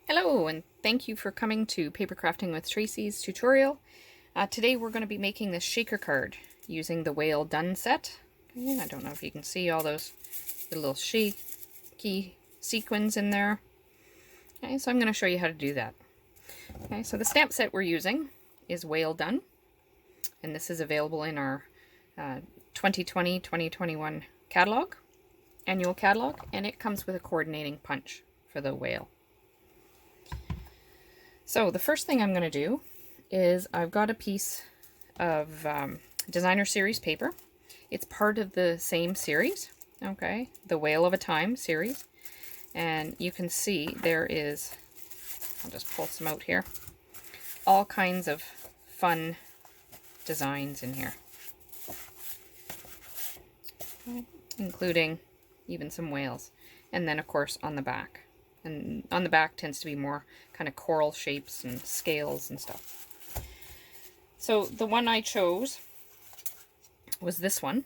Hello, and thank you for coming to Paper Crafting with Tracey's tutorial. Today we're going to be making this shaker card using the Whale Done set. Okay, I don't know if you can see all those little shaky sequins in there. Okay, so I'm going to show you how to do that. Okay, so the stamp set we're using is Whale Done, and this is available in our 2020-2021 catalog, annual catalog, and it comes with a coordinating punch for the whale. So the first thing I'm going to do is I've got a piece of designer series paper. It's part of the same series, okay, the Whale of a Time series. And you can see there is, I'll just pull some out here, all kinds of fun designs in here, okay, including even some whales. And then of course on the back. And on the back tends to be more kind of coral shapes and scales and stuff. So the one I chose was this one.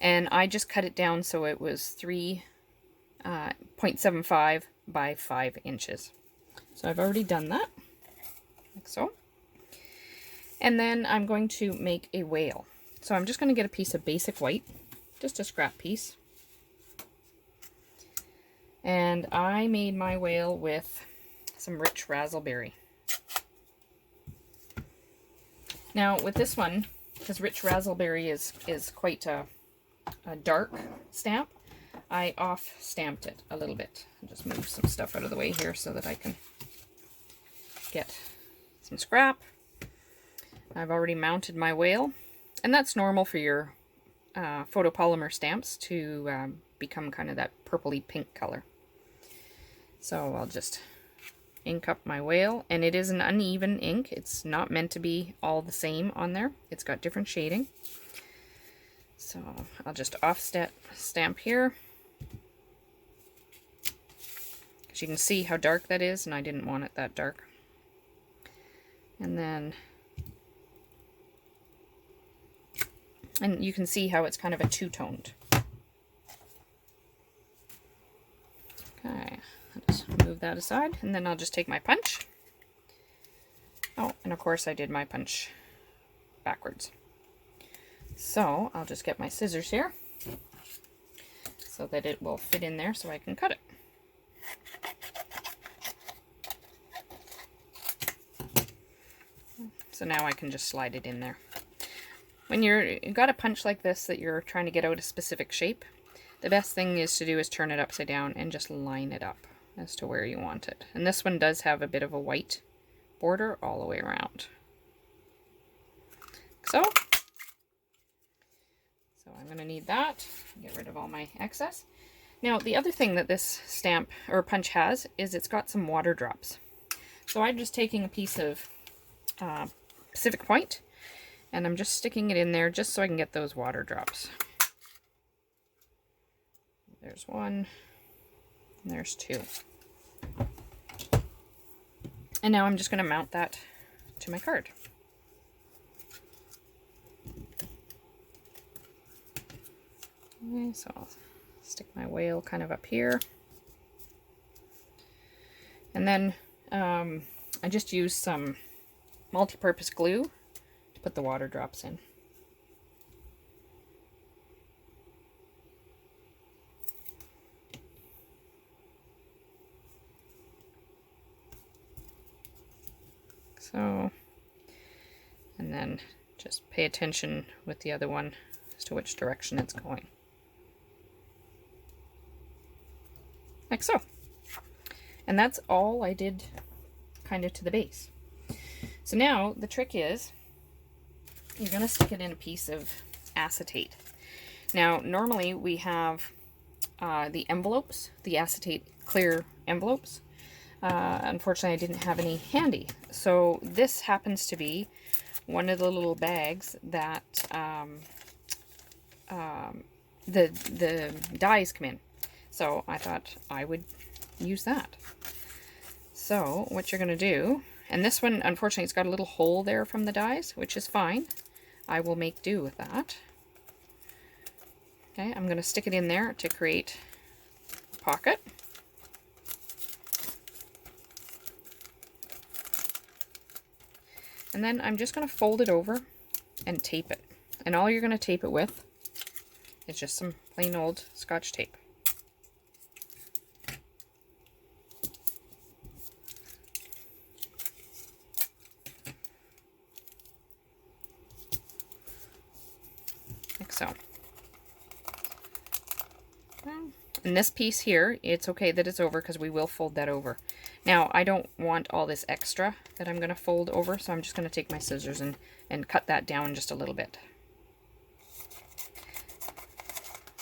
And I just cut it down so it was 3.75 by 5 inches. So I've already done that, like so. And then I'm going to make a whale. So I'm just going to get a piece of basic white, just a scrap piece. And I made my whale with some rich raspberry. Now with this one, because rich raspberry is quite a dark stamp, I off stamped it a little bit. I'll just move some stuff out of the way here so that I can get some scrap. I've already mounted my whale, and that's normal for your photopolymer stamps to become kind of that purpley pink color. So I'll just ink up my whale, and it is an uneven ink. It's not meant to be all the same on there. It's got different shading. So I'll just stamp here. Because you can see how dark that is, and I didn't want it that dark. And then, and you can see how it's kind of a two-toned. Okay. I'll just move that aside, and then I'll just take my punch. Oh, and of course I did my punch backwards. So I'll just get my scissors here so that it will fit in there so I can cut it. So now I can just slide it in there. When you've got a punch like this that you're trying to get out a specific shape, the best thing is to do is turn it upside down and just line it up as to where you want it. And this one does have a bit of a white border all the way around. So I'm going to need that. Get rid of all my excess. Now the other thing that this stamp or punch has is it's got some water drops. So I'm just taking a piece of Pacific Point, and I'm just sticking it in there just so I can get those water drops. There's one, and there's two. And now I'm just going to mount that to my card. Okay, so I'll stick my whale kind of up here. And then I just used some multi-purpose glue to put the water drops in. So, and then just pay attention with the other one as to which direction it's going. Like so. And that's all I did kind of to the base. So now the trick is you're going to stick it in a piece of acetate. Now normally we have the envelopes, the acetate clear envelopes. Unfortunately, I didn't have any handy. So this happens to be one of the little bags that the dies come in. So I thought I would use that. So what you're going to do, and this one, unfortunately, it's got a little hole there from the dies, which is fine. I will make do with that. Okay, I'm going to stick it in there to create a pocket. And then I'm just going to fold it over and tape it. And all you're going to tape it with is just some plain old Scotch tape. Like so. And this piece here, it's okay that it's over because we will fold that over. Now, I don't want all this extra that I'm going to fold over, so I'm just going to take my scissors and cut that down just a little bit.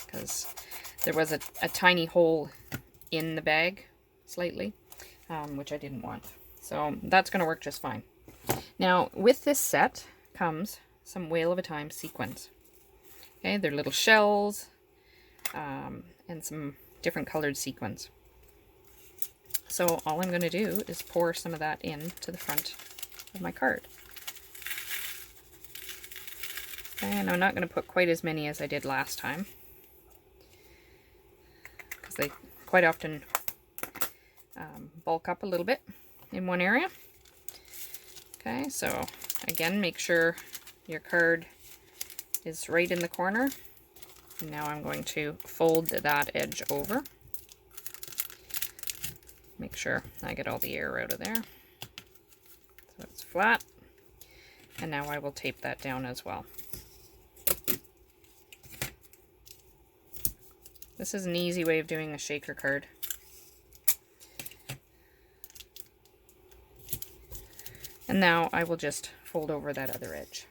Because there was a tiny hole in the bag, slightly, which I didn't want. So that's going to work just fine. Now, with this set comes some Whale of a Time sequins. Okay, they're little shells, and some different colored sequins. So all I'm going to do is pour some of that in to the front of my card. And I'm not going to put quite as many as I did last time, because they quite often bulk up a little bit in one area. Okay, so again, make sure your card is right in the corner. And now I'm going to fold that edge over. Make sure I get all the air out of there. So it's flat. And now I will tape that down as well. This is an easy way of doing a shaker card. And now I will just fold over that other edge.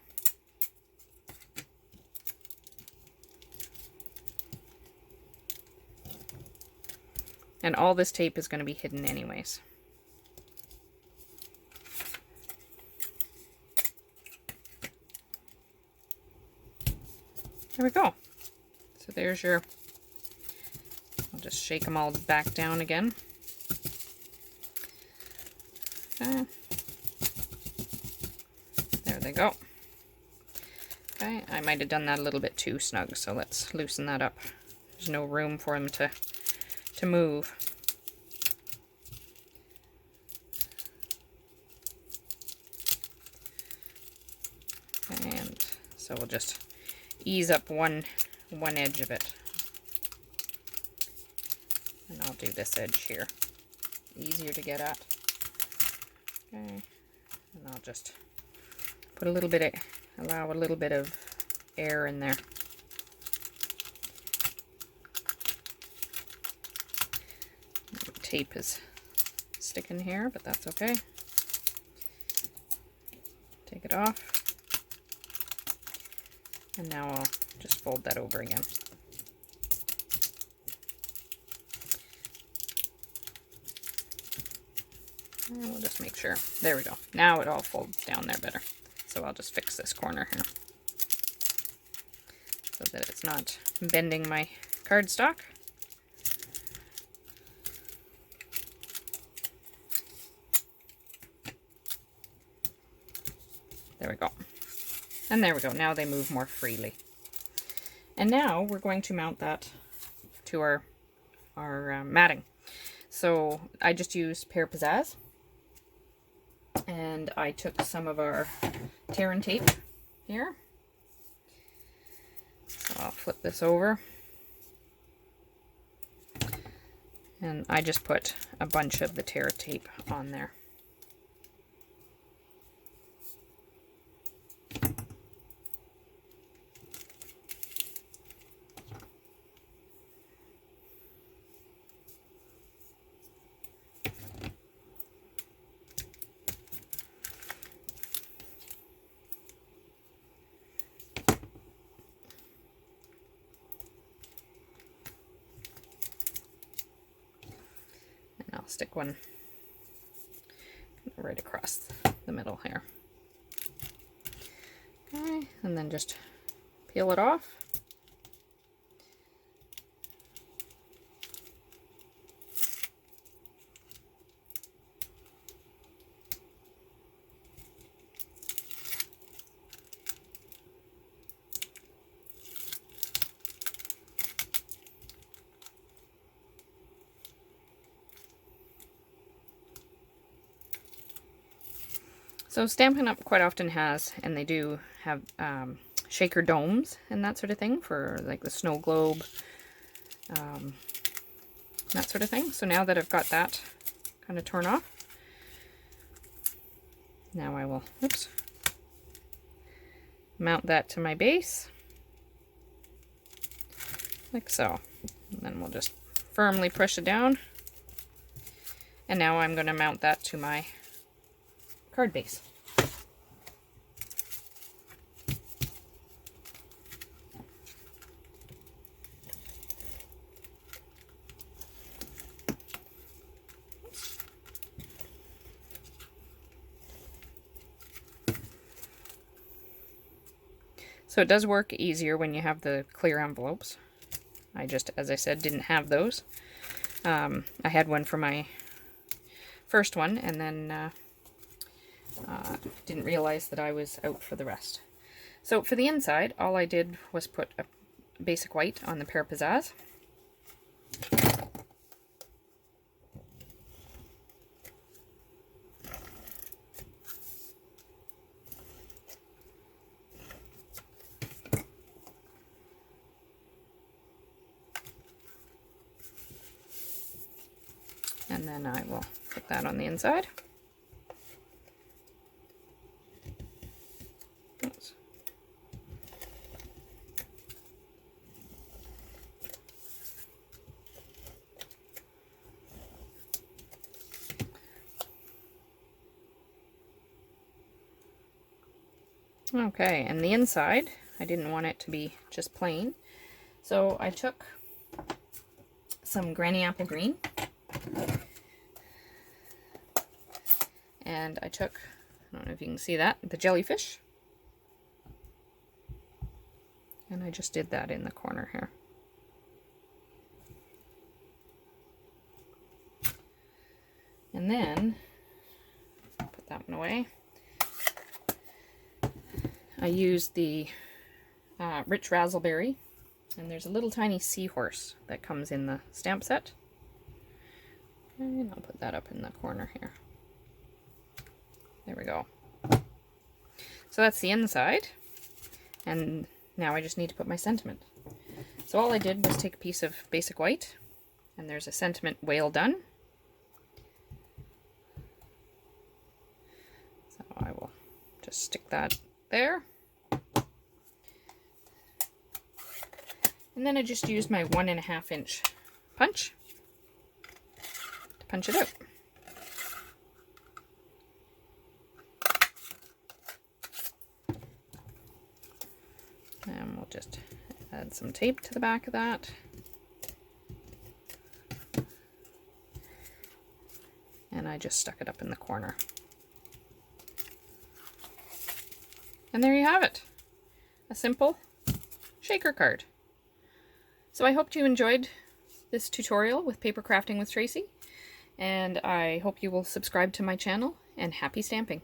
And all this tape is going to be hidden anyways. There we go. So there's your, I'll just shake them all back down again. Okay. There they go. Okay, I might have done that a little bit too snug, so let's loosen that up. There's no room for them to move. And so we'll just ease up one edge of it. And I'll do this edge here. Easier to get at. Okay. And I'll just put a little bit of, allow a little bit of air in there. Tape is sticking here, but that's okay. Take it off. And now I'll just fold that over again. And we'll just make sure. There we go. Now it all folds down there better. So I'll just fix this corner here, so that it's not bending my cardstock. There we go. And there we go. Now they move more freely. And now we're going to mount that to our matting. So I just used Pear Pizzazz. And I took some of our tear and tape here. So I'll flip this over. And I just put a bunch of the tear tape on there. I'll stick one right across the middle here. Okay, and then just peel it off. So Stampin' Up! Quite often has, and they do have shaker domes and that sort of thing for like the snow globe, that sort of thing. So now that I've got that kind of torn off, now I will, oops, mount that to my base, like so. And then we'll just firmly push it down. And now I'm going to mount that to my card base. So it does work easier when you have the clear envelopes. I just, as I said, didn't have those. I had one for my first one, and then didn't realize that I was out for the rest. So for the inside, all I did was put a basic white on the Pear Pizzazz. And then I will put that on the inside. Oops. Okay, and the inside, I didn't want it to be just plain, so I took some Granny Apple Green, and I took, I don't know if you can see that, the jellyfish, and I just did that in the corner here. And then, put that one away. I used the Rich Razzleberry, and there's a little tiny seahorse that comes in the stamp set. And I'll put that up in the corner here. There we go. So that's the inside, and now I just need to put my sentiment. So all I did was take a piece of basic white, and there's a sentiment whale done. So I will just stick that there. And then I just used my 1.5 inch punch to punch it out. And we'll just add some tape to the back of that. And I just stuck it up in the corner. And there you have it. A simple shaker card. So I hope you enjoyed this tutorial with paper crafting with Tracey, and I hope you will subscribe to my channel, and happy stamping!